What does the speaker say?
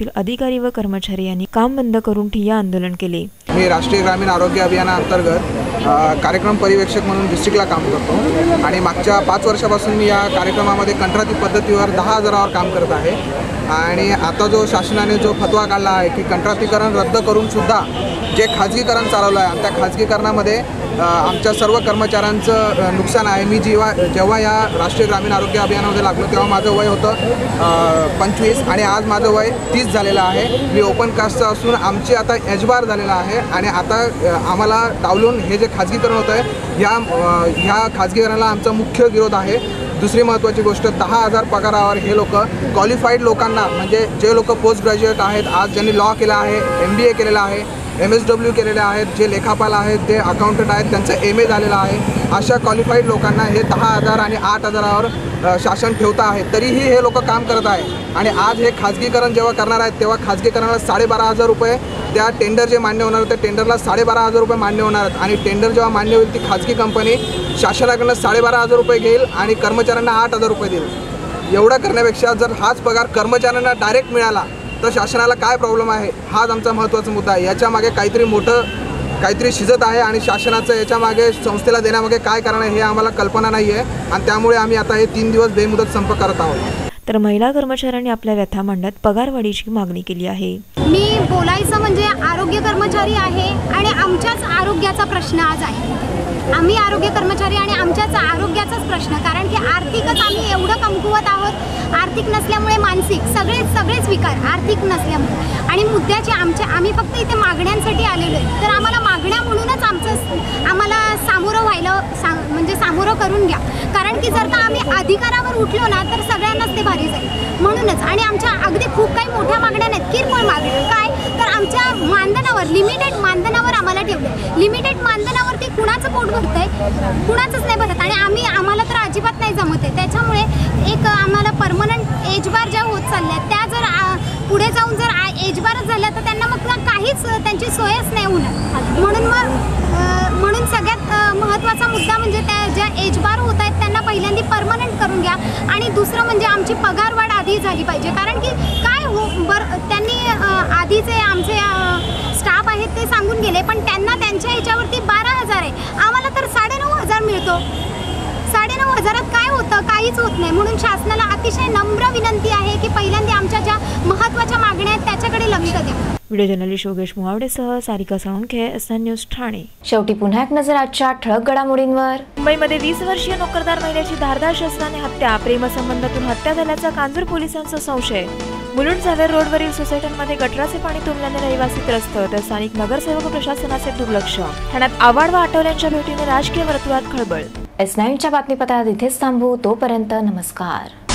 विभागातील अधिकारी व कर्मचारी यांनी काम बंद करून ठिय्या आंदोलन केले। मी राष्ट्रीय ग्रामीण आरोग्य अभियानाअंतर्गत कार्यक्रम परिवेक्षक म्हणून डिस्ट्रिक्टला काम करतो आणि मागच्या 5 वर्षापासून मी या कार्यक्रमामध्ये कंत्राटी पद्धतीवर 10,000वर काम करत आहे। आणि आता जो शासनाने जो फतवा काढला आहे की कंत्राटीकरण रद्द करून सुद्धा जे खाजगीकरण चालवलं आहे आणि त्या खाजगीकरणामध्ये आमच्या सर्व कर्मचाऱ्यांचं नुकसान आहे। मी जेव्हा या राष्ट्रीय ग्रामीण आरोग्य अभियानामध्ये लागलो तेव्हा माझं वय होतं 25 आणि आज माझं वय 30 झालेलं आहे। मी ओपन कास्टचं असून आमची आता एजबार झालेला आहे आणि आता आम्हाला डावलून हे जे खाजगीकरण होतं आहे ह्या खाजगीकरणाला आमचा मुख्य विरोध आहे। दुसरी महत्त्वाची गोष्ट 10,000 पगारावर हे लोक क्वालिफाईड लोकांना म्हणजे जे लोक पोस्ट ग्रॅज्युएट आहेत, आज ज्यांनी लॉ केला आहे, MBA केलेला आहे, MSW केलेले आहेत, जे लेखापाल आहेत, जे अकाउंटंट आहेत, त्यांचं MA झालेलं आहे, अशा क्वालिफाईड लोकांना हे 10,000 आणि 8,000वर शासन ठेवतं आहे। तरीही हे लोक काम करत आहे आणि आज हे खाजगीकरण जेव्हा करणार आहेत तेव्हा खाजगीकरणाला 12,500 रुपये त्या टेंडर जे मान्य होणार त्या टेंडरला 12,500 रुपये मान्य होणार आहेत आणि टेंडर जेव्हा मान्य होईल ती खाजगी कंपनी शासनाकडून 12,500 रुपये घेईल आणि कर्मचाऱ्यांना 8,000 रुपये देईल। एवढं करण्यापेक्षा जर हाच पगार कर्मचाऱ्यांना डायरेक्ट मिळाला तर शासनाला काय प्रॉब्लेम आहे, हाच आमचा महत्त्वाचा मुद्दा आहे। याच्या मागे काहीतरी शिजत आहे आणि शासनाचं याच्या मागे संस्थेला देण्यामागे काय कारण आहे हे आम्हाला कल्पना नाही आहे आणि त्यामुळे आम्ही आता हे 3 दिवस बेमुदत संप करत आहोत। तर महिला कर्मचाऱ्यांनी आपल्या व्यथा मांडत पगारवाढीची मागणी केली आहे। मी बोलायचं म्हणजे आरोग्य कर्मचारी आहे आणि आमच्याच आरोग्याचा प्रश्न आज आहे। आम्ही आरोग्य कर्मचारी आणि आमच्याच आरोग्याचाच प्रश्न, कारण की आर्थिकच आम्ही एवढं कमकुवत आहोत। आर्थिक नसल्यामुळे मानसिक सगळेच विकार आर्थिक नसल्यामुळे आणि मुद्द्याचे आम्ही फक्त इथे मागण्यांसाठी आलेलो आहे। तर आम्हाला मागण्या म्हणूनच आम्हाला सामोरं व्हायला म्हणजे सामोरं करून घ्या, कारण की जर का आम्ही अधिकारावर उठलो ना तर सगळ्यांनाच ते भारी जाईल म्हणूनच। आणि आमच्या अगदी खूप काही मोठ्या मागण्या नाहीत, किरकोळ मागण्या काय तर आमच्या मानधनावर लिमिटेड मानधनावर आम्हाला ठेवलं। लिमिटेड मानधनावरती कुणाचं पोट भरतंय, कुणाचंच नाही भरत आणि आम्हाला तर अजिबात नाही जमत आहे। त्याच्यामुळे एक आम्हाला परमनंट एजबार ज्या होत चालल्या त्या जर पुढे जाऊन जर एजबारच झाल्या तर त्यांना मग काहीच त्यांची सोयच नाही होणार। म्हणून सगळ्यात महत्त्वाचा मुद्दा म्हणजे त्या ज्या एजबार होत आहेत त्यांना पहिल्यांदा परमनंट करून घ्या आणि दुसरं म्हणजे आमची पगारवाढ आधी झाली पाहिजे, कारण की काय त्यांनी आधीचे आमचे स्टाफ आहेत ते सांगून गेले पण त्यांना त्यांच्या ह्याच्यावरती 12,000 आहे, आम्हाला तर 9,500 मिळतो। 9,500 काय होतं, काहीच होत नाही। म्हणून शासनाला अतिशय नम्र विनंती आहे की पहिल्यांदा आमच्या ज्या महत्त्वाच्या मागण्या आहेत त्याच्याकडे लक्ष द्या। व्हिडिओ जर्नलिस्ट योगेश मुहावडेसह सारिका साळुंखे, SN न्यूज ठाणे। शेवटी पुन्हा एक नजर आजच्या ठळक घडामोडींवर। मुंबईमध्ये 20 वर्षीय नोकरदार महिलेची धारदार शस्त्राने हत्या, प्रेमसंबंधातून हत्या झाल्याचा कांजूर पोलिसांचा संशय। मुलुंड झावेर रोडवरील सोसायट्यांमध्ये गटराचे पाणी तुंबल्याने रहिवासी त्रस्त, तर स्थानिक नगरसेवक व प्रशासनाचे दुर्लक्ष। ठाण्यात आव्हाड व आठवल्यांच्या भेटीने राजकीय वर्तुळात खळबळ। S9च्या बातमीपत्रात इथेच थांबू, तोपर्यंत नमस्कार।